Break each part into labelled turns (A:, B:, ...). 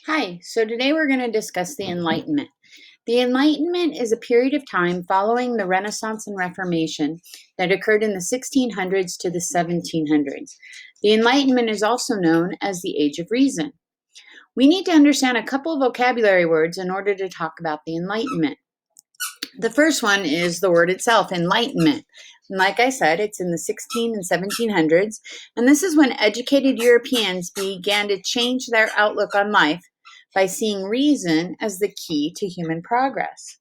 A: Hi, so today we're going to discuss the Enlightenment. The Enlightenment is a period of time following the Renaissance and Reformation that occurred in the 1600s to the 1700s. The Enlightenment is also known as the Age of Reason. We need to understand a couple of vocabulary words in order to talk about the Enlightenment. The first one is the word itself, enlightenment. And like I said, it's in the 16 and 1700s, and this is when educated Europeans began to change their outlook on life by seeing reason as the key to human progress.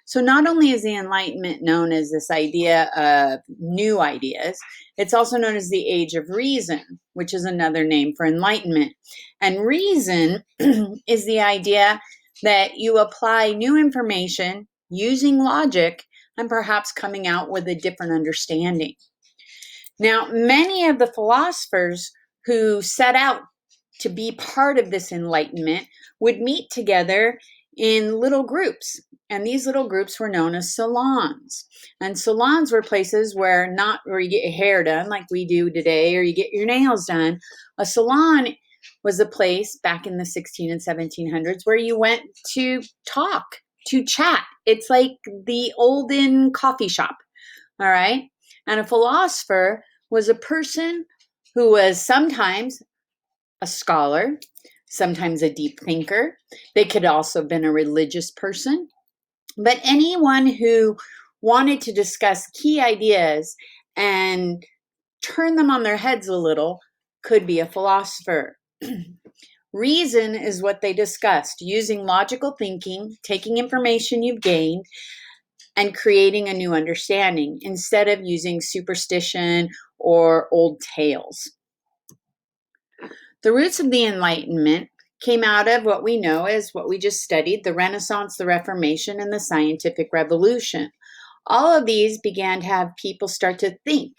A: So not only is the Enlightenment known as this idea of new ideas, it's also known as the Age of Reason, which is another name for enlightenment. And reason is the idea that you apply new information using logic and perhaps coming out with a different understanding. Now, many of the philosophers who set out to be part of this enlightenment would meet together in little groups. And these little groups were known as salons. And salons were places where not where you get your hair done like we do today or you get your nails done. A salon was a place back in the 16 and 1700s where you went to talk, to chat. It's like the olden coffee shop, all right? And a philosopher was a person who was sometimes a scholar, sometimes a deep thinker. They could also have been a religious person, but anyone who wanted to discuss key ideas and turn them on their heads a little could be a philosopher. Reason is what they discussed, using logical thinking, taking information you've gained, and creating a new understanding instead of using superstition or old tales. The roots of the Enlightenment came out of what we know as what we just studied, the Renaissance, the Reformation, and the Scientific Revolution. All of these began to have people start to think.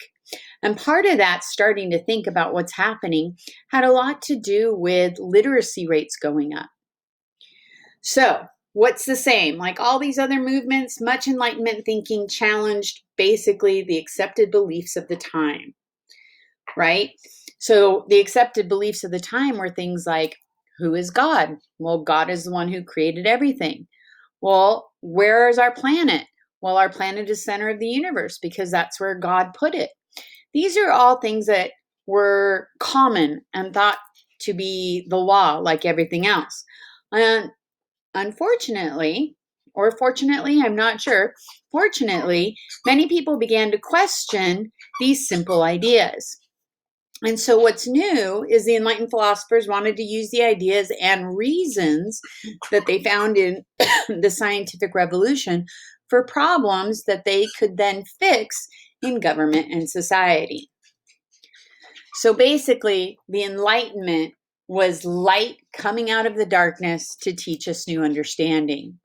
A: And part of that starting to think about what's happening had a lot to do with literacy rates going up. So, what's the same? Like all these other movements, much Enlightenment thinking challenged basically the accepted beliefs of the time, right? So the accepted beliefs of the time were things like, who is God? Well, God is the one who created everything. Well, where is our planet? Well, our planet is center of the universe because that's where God put it. These are all things that were common and thought to be the law like everything else. And unfortunately, or fortunately, I'm not sure, fortunately, many people began to question these simple ideas. And so what's new is the enlightened philosophers wanted to use the ideas and reasons that they found in the scientific revolution for problems that they could then fix in government and society. So basically, the Enlightenment was light coming out of the darkness to teach us new understanding.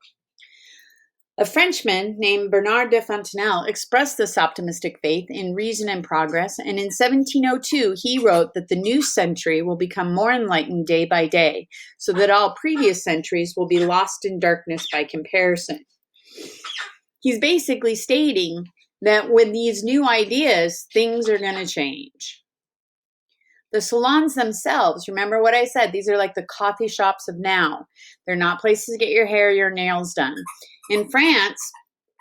A: A Frenchman named Bernard de Fontenelle expressed this optimistic faith in Reason and Progress, and in 1702 he wrote that the new century will become more enlightened day by day, so that all previous centuries will be lost in darkness by comparison. He's basically stating that with these new ideas, things are going to change. The salons themselves, remember what I said, these are like the coffee shops of now. They're not places to get your hair, your nails done. In France,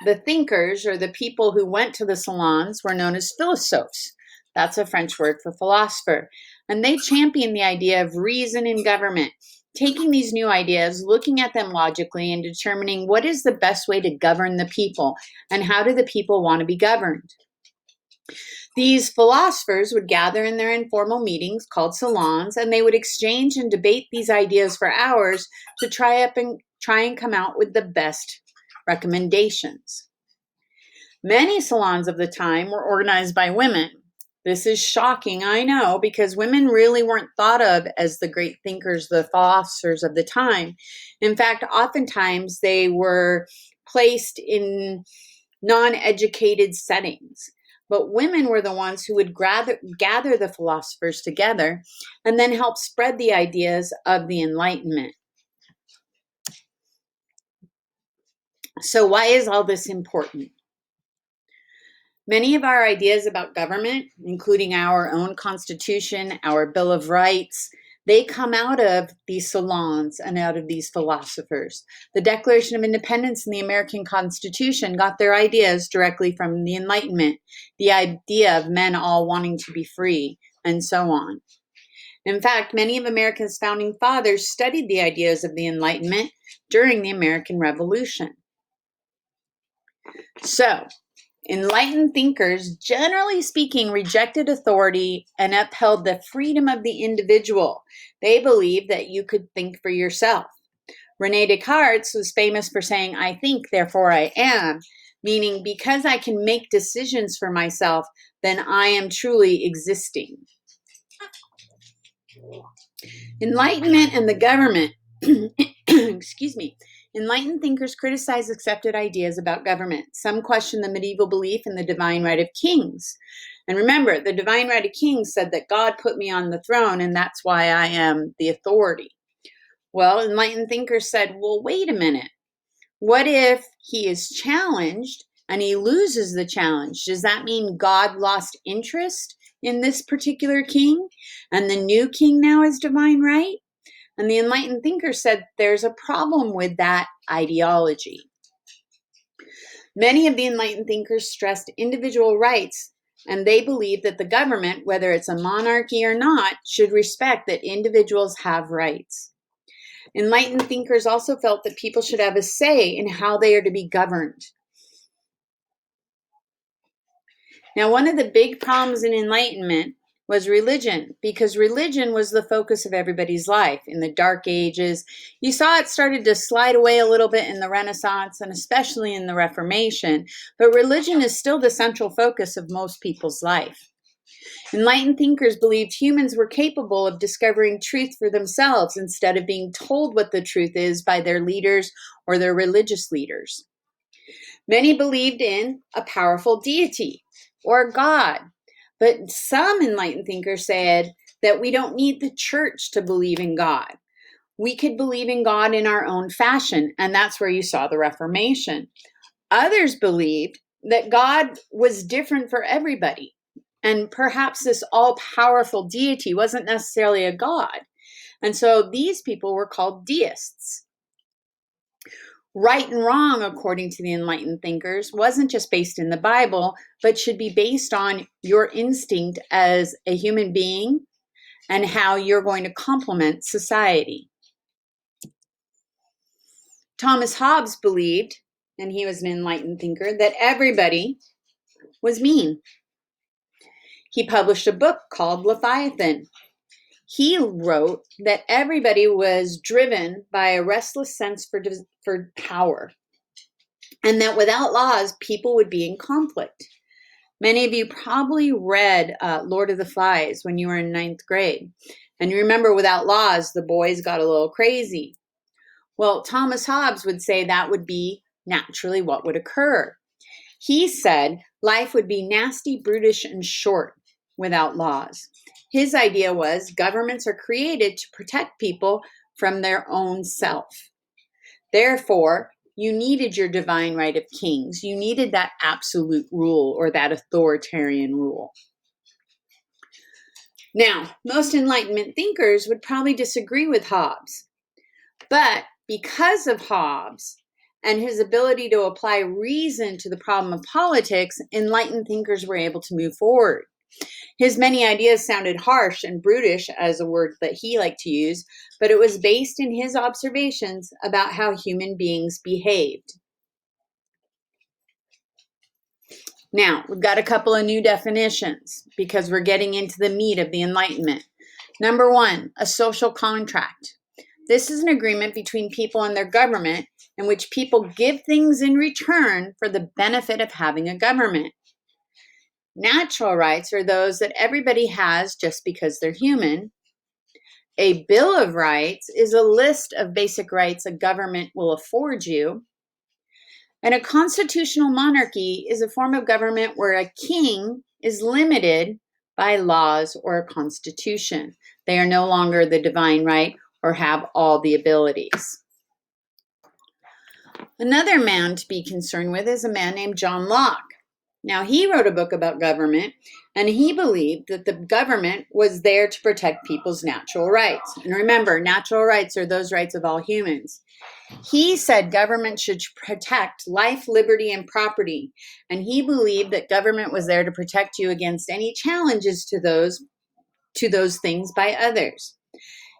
A: the thinkers or the people who went to the salons were known as philosophes. That's a French word for philosopher. And they championed the idea of reason in government, taking these new ideas, looking at them logically, and determining what is the best way to govern the people and how do the people want to be governed. These philosophers would gather in their informal meetings called salons, and they would exchange and debate these ideas for hours to try and come out with the best recommendations. Many salons of the time were organized by women. This is shocking, I know, because women really weren't thought of as the great thinkers, the philosophers of the time. In fact, oftentimes they were placed in non-educated settings. But women were the ones who would gather the philosophers together and then help spread the ideas of the Enlightenment. So why is all this important? Many of our ideas about government, including our own Constitution, our Bill of Rights, They come out of these salons and out of these philosophers. The Declaration of Independence and the American Constitution got their ideas directly from the Enlightenment, the idea of men all wanting to be free, and so on. In fact, many of America's founding fathers studied the ideas of the Enlightenment during the American Revolution. So, enlightened thinkers, generally speaking, rejected authority and upheld the freedom of the individual. They believed that you could think for yourself. René Descartes was famous for saying, "I think, therefore I am," meaning because I can make decisions for myself, then I am truly existing. Enlightenment and the government. Excuse me. Enlightened thinkers criticize accepted ideas about government. Some question the medieval belief in the divine right of kings. And remember, the divine right of kings said that God put me on the throne and that's why I am the authority. Well, enlightened thinkers said, well, wait a minute. What if he is challenged and he loses the challenge? Does that mean God lost interest in this particular king and the new king now is divine right? And the enlightened thinker said there's a problem with that ideology. Many of the enlightened thinkers stressed individual rights, and they believe that the government, whether it's a monarchy or not, should respect that individuals have rights. Enlightened thinkers also felt that people should have a say in how they are to be governed. Now, one of the big problems in Enlightenment was religion, because religion was the focus of everybody's life. In the Dark Ages, you saw it started to slide away a little bit in the Renaissance and especially in the Reformation, but religion is still the central focus of most people's life. Enlightened thinkers believed humans were capable of discovering truth for themselves instead of being told what the truth is by their leaders or their religious leaders. Many believed in a powerful deity or God, but some enlightened thinkers said that we don't need the church to believe in God. We could believe in God in our own fashion, and that's where you saw the Reformation. Others believed that God was different for everybody, and perhaps this all-powerful deity wasn't necessarily a God. And so these people were called deists. Right and wrong, according to the enlightened thinkers, wasn't just based in the Bible, but should be based on your instinct as a human being and how you're going to complement society. Thomas Hobbes believed, and he was an enlightened thinker, that everybody was mean. He published a book called Leviathan. He wrote that everybody was driven by a restless sense for power, and that without laws, people would be in conflict. Many of you probably read Lord of the Flies when you were in 9th grade. And you remember, without laws, the boys got a little crazy. Well, Thomas Hobbes would say that would be naturally what would occur. He said life would be nasty, brutish, and short without laws. His idea was governments are created to protect people from their own self. Therefore, you needed your divine right of kings. You needed that absolute rule or that authoritarian rule. Now, most Enlightenment thinkers would probably disagree with Hobbes, but because of Hobbes and his ability to apply reason to the problem of politics, enlightened thinkers were able to move forward. His many ideas sounded harsh and brutish, as a word that he liked to use, but it was based in his observations about how human beings behaved. Now, we've got a couple of new definitions because we're getting into the meat of the Enlightenment. Number one, a social contract. This is an agreement between people and their government in which people give things in return for the benefit of having a government. Natural rights are those that everybody has just because they're human. A Bill of Rights is a list of basic rights a government will afford you. And a constitutional monarchy is a form of government where a king is limited by laws or a constitution. They are no longer the divine right or have all the abilities. Another man to be concerned with is a man named John Locke. Now, he wrote a book about government, and he believed that the government was there to protect people's natural rights. And remember, natural rights are those rights of all humans. He said government should protect life, liberty, and property. And he believed that government was there to protect you against any challenges to those things by others.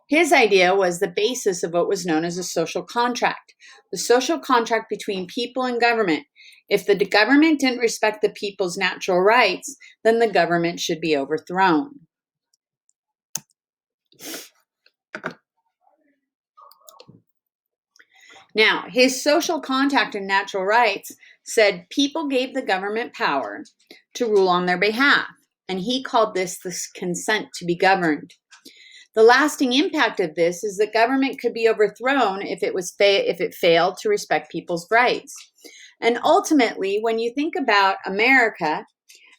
A: His idea was the basis of what was known as a social contract, the social contract between people and government. If the government didn't respect the people's natural rights, then the government should be overthrown. Now, his social contract and natural rights said people gave the government power to rule on their behalf, and he called this the consent to be governed. The lasting impact of this is that government could be overthrown if it failed to respect people's rights. And ultimately, when you think about America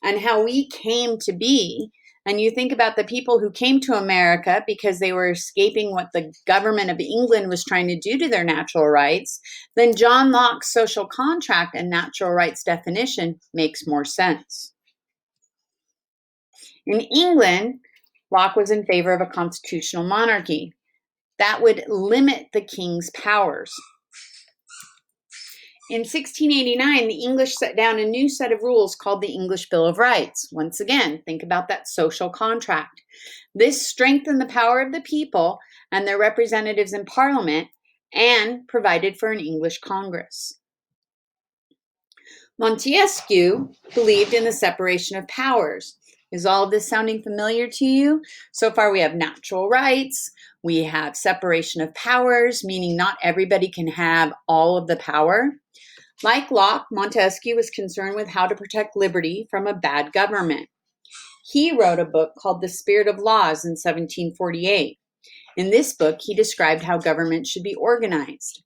A: and how we came to be, and you think about the people who came to America because they were escaping what the government of England was trying to do to their natural rights, then John Locke's social contract and natural rights definition makes more sense. In England, Locke was in favor of a constitutional monarchy that would limit the king's powers. In 1689, the English set down a new set of rules called the English Bill of Rights. Once again, think about that social contract. This strengthened the power of the people and their representatives in Parliament and provided for an English Congress. Montesquieu believed in the separation of powers. Is all of this sounding familiar to you? So far, we have natural rights. We have separation of powers, meaning not everybody can have all of the power. Like Locke, Montesquieu was concerned with how to protect liberty from a bad government. He wrote a book called The Spirit of Laws in 1748. In this book, he described how government should be organized.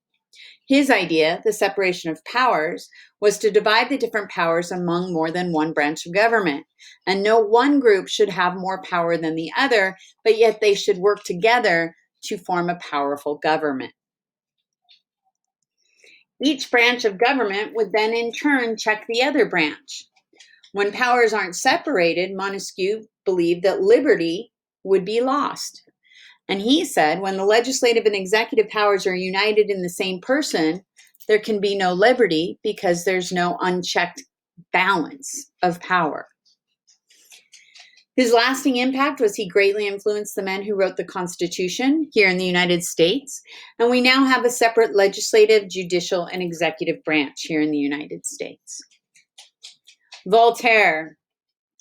A: His idea, the separation of powers, was to divide the different powers among more than one branch of government. And no one group should have more power than the other, but yet they should work together to form a powerful government. Each branch of government would then in turn check the other branch. When powers aren't separated, Montesquieu believed that liberty would be lost. And he said when the legislative and executive powers are united in the same person, there can be no liberty because there's no unchecked balance of power. His lasting impact was he greatly influenced the men who wrote the Constitution here in the United States, and we now have a separate legislative, judicial, and executive branch here in the United States. Voltaire.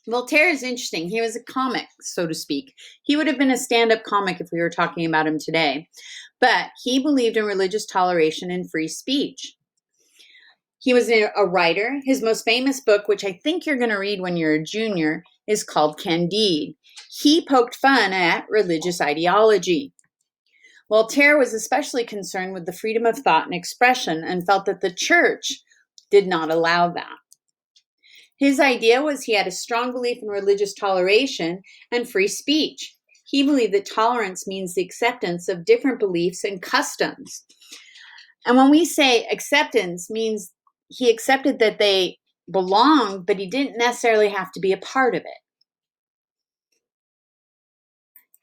A: Voltaire is interesting. He was a comic, so to speak. He would have been a stand-up comic if we were talking about him today, but he believed in religious toleration and free speech. He was a writer. His most famous book, which I think you're going to read when you're a junior, is called Candide. He poked fun at religious ideology. Voltaire was especially concerned with the freedom of thought and expression and felt that the church did not allow that. His idea was he had a strong belief in religious toleration and free speech. He believed that tolerance means the acceptance of different beliefs and customs. And when we say acceptance, means he accepted that they belonged, but he didn't necessarily have to be a part of it.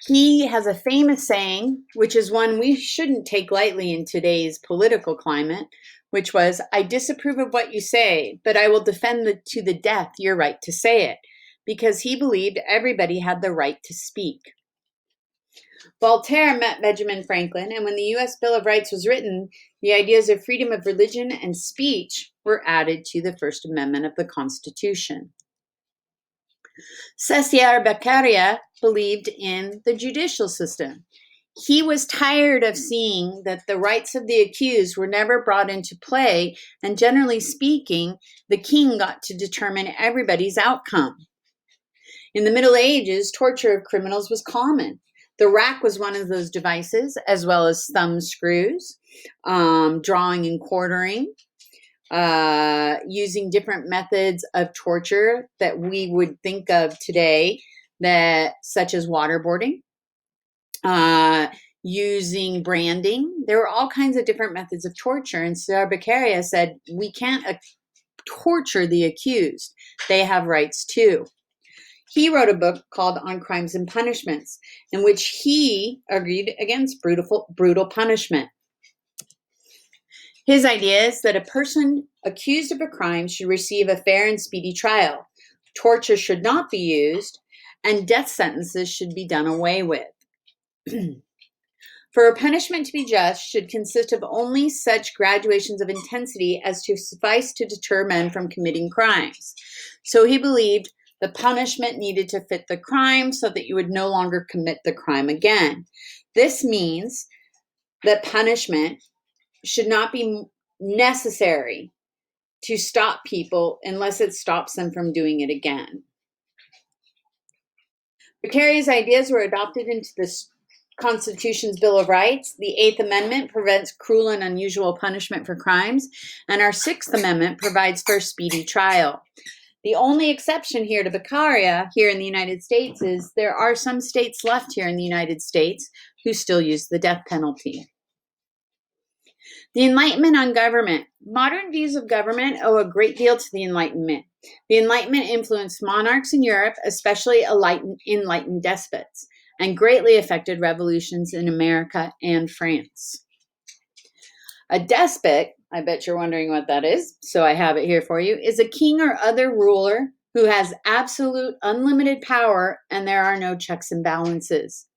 A: He has a famous saying, which is one we shouldn't take lightly in today's political climate, which was, I disapprove of what you say, but I will defend to the death your right to say it, because he believed everybody had the right to speak. Voltaire met Benjamin Franklin, and when the U.S. Bill of Rights was written, the ideas of freedom of religion and speech were added to the First Amendment of the Constitution. Cesare Beccaria believed in the judicial system. He was tired of seeing that the rights of the accused were never brought into play, and generally speaking, the king got to determine everybody's outcome. In the Middle Ages, torture of criminals was common. The rack was one of those devices, as well as thumb screws, drawing and quartering, using different methods of torture that we would think of today, such as waterboarding, using branding. There were all kinds of different methods of torture, and Cesare Beccaria said we can't torture the accused. They have rights too. He wrote a book called On Crimes and Punishments, in which he argued against brutal punishment. His idea is that a person accused of a crime should receive a fair and speedy trial. Torture should not be used, and death sentences should be done away with. For a punishment to be just should consist of only such graduations of intensity as to suffice to deter men from committing crimes. So he believed the punishment needed to fit the crime so that you would no longer commit the crime again. This means that punishment should not be necessary to stop people unless it stops them from doing it again. Beccaриa's ideas were adopted into the Constitution's Bill of Rights. The Eighth Amendment prevents cruel and unusual punishment for crimes, and our Sixth Amendment provides for speedy trial. The only exception here to Beccaria here in the United States is there are some states left here in the United States who still use the death penalty. The Enlightenment on government. Modern views of government owe a great deal to the Enlightenment. The Enlightenment influenced monarchs in Europe, especially enlightened despots, and greatly affected revolutions in America and France. A despot, I bet you're wondering what that is, so I have it here for you, is a king or other ruler who has absolute unlimited power and there are no checks and balances.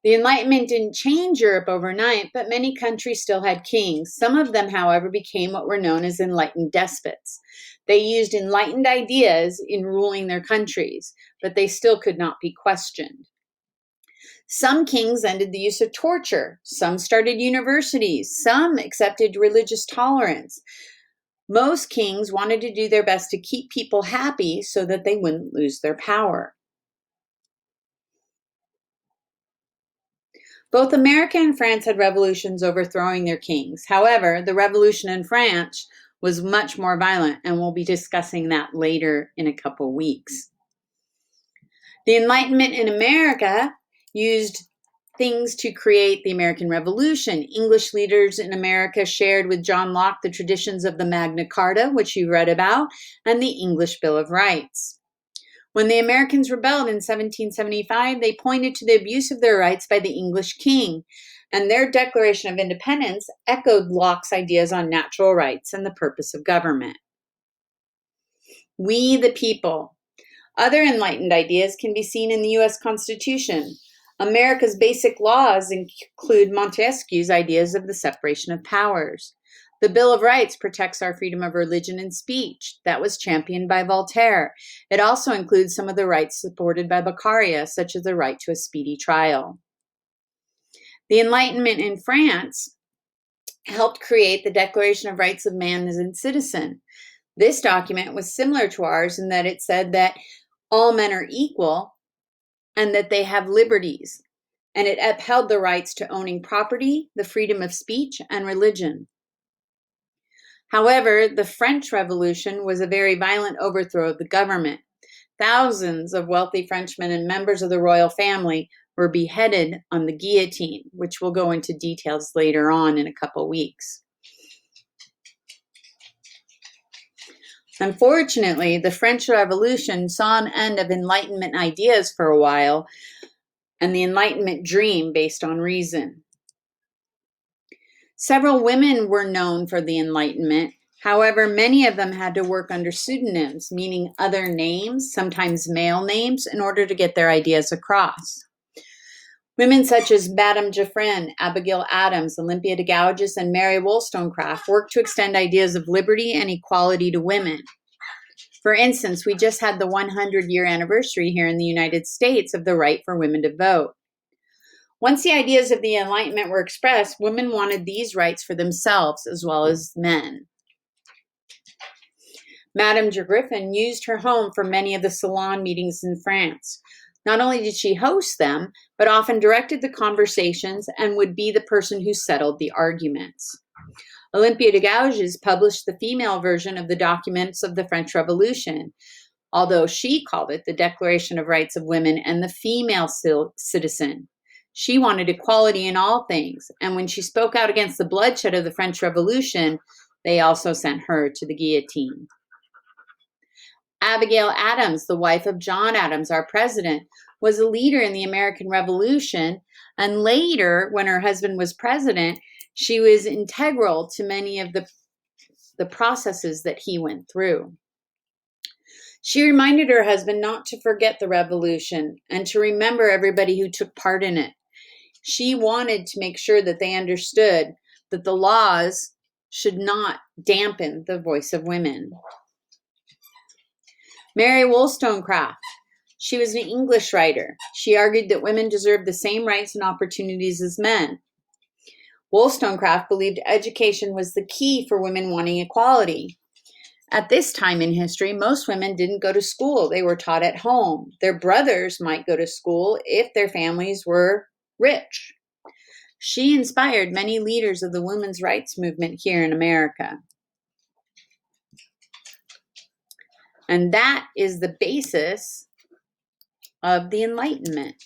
A: The Enlightenment didn't change Europe overnight, but many countries still had kings. Some of them, however, became what were known as enlightened despots. They used enlightened ideas in ruling their countries, but they still could not be questioned. Some kings ended the use of torture. Some started universities. Some accepted religious tolerance. Most kings wanted to do their best to keep people happy so that they wouldn't lose their power. Both America and France had revolutions overthrowing their kings. However, the revolution in France was much more violent, and we'll be discussing that later in a couple weeks. The Enlightenment in America used things to create the American Revolution. English leaders in America shared with John Locke the traditions of the Magna Carta, which you read about, and the English Bill of Rights. When the Americans rebelled in 1775, they pointed to the abuse of their rights by the English king, and their Declaration of Independence echoed Locke's ideas on natural rights and the purpose of government. We the people. Other enlightened ideas can be seen in the U.S. Constitution. America's basic laws include Montesquieu's ideas of the separation of powers. The Bill of Rights protects our freedom of religion and speech. That was championed by Voltaire. It also includes some of the rights supported by Beccaria, such as the right to a speedy trial. The Enlightenment in France helped create the Declaration of Rights of Man and Citizen. This document was similar to ours in that it said that all men are equal and that they have liberties, and it upheld the rights to owning property, the freedom of speech, and religion. However, the French Revolution was a very violent overthrow of the government. Thousands of wealthy Frenchmen and members of the royal family were beheaded on the guillotine, which we'll go into details later on in a couple weeks. Unfortunately, the French Revolution saw an end of Enlightenment ideas for a while, and the Enlightenment dream based on reason. Several women were known for the Enlightenment. However, many of them had to work under pseudonyms, meaning other names, sometimes male names, in order to get their ideas across. Women such as Madame Geoffrin, Abigail Adams, Olympia de Gouges, and Mary Wollstonecraft worked to extend ideas of liberty and equality to women. For instance, we just had the 100-year anniversary here in the United States of the right for women to vote. Once the ideas of the Enlightenment were expressed, women wanted these rights for themselves as well as men. Madame de Griffin used her home for many of the salon meetings in France. Not only did she host them, but often directed the conversations and would be the person who settled the arguments. Olympia de Gouges published the female version of the documents of the French Revolution, although she called it the Declaration of Rights of Women and the Female Citizen. She wanted equality in all things, and when she spoke out against the bloodshed of the French Revolution, They also sent her to the guillotine. Abigail Adams, the wife of John Adams, our president, was a leader in the American Revolution. And later, when her husband was president, she was integral to many of the processes that he went through. She reminded her husband not to forget the revolution and to remember everybody who took part in it. She wanted to make sure that they understood that the laws should not dampen the voice of women. Mary Wollstonecraft. She was an English writer. She argued that women deserved the same rights and opportunities as men. Wollstonecraft believed education was the key for women wanting equality. At this time in history, most women didn't go to school. They were taught at home. Their brothers might go to school if their families were rich. She inspired many leaders of the women's rights movement here in America. And that is the basis of the Enlightenment.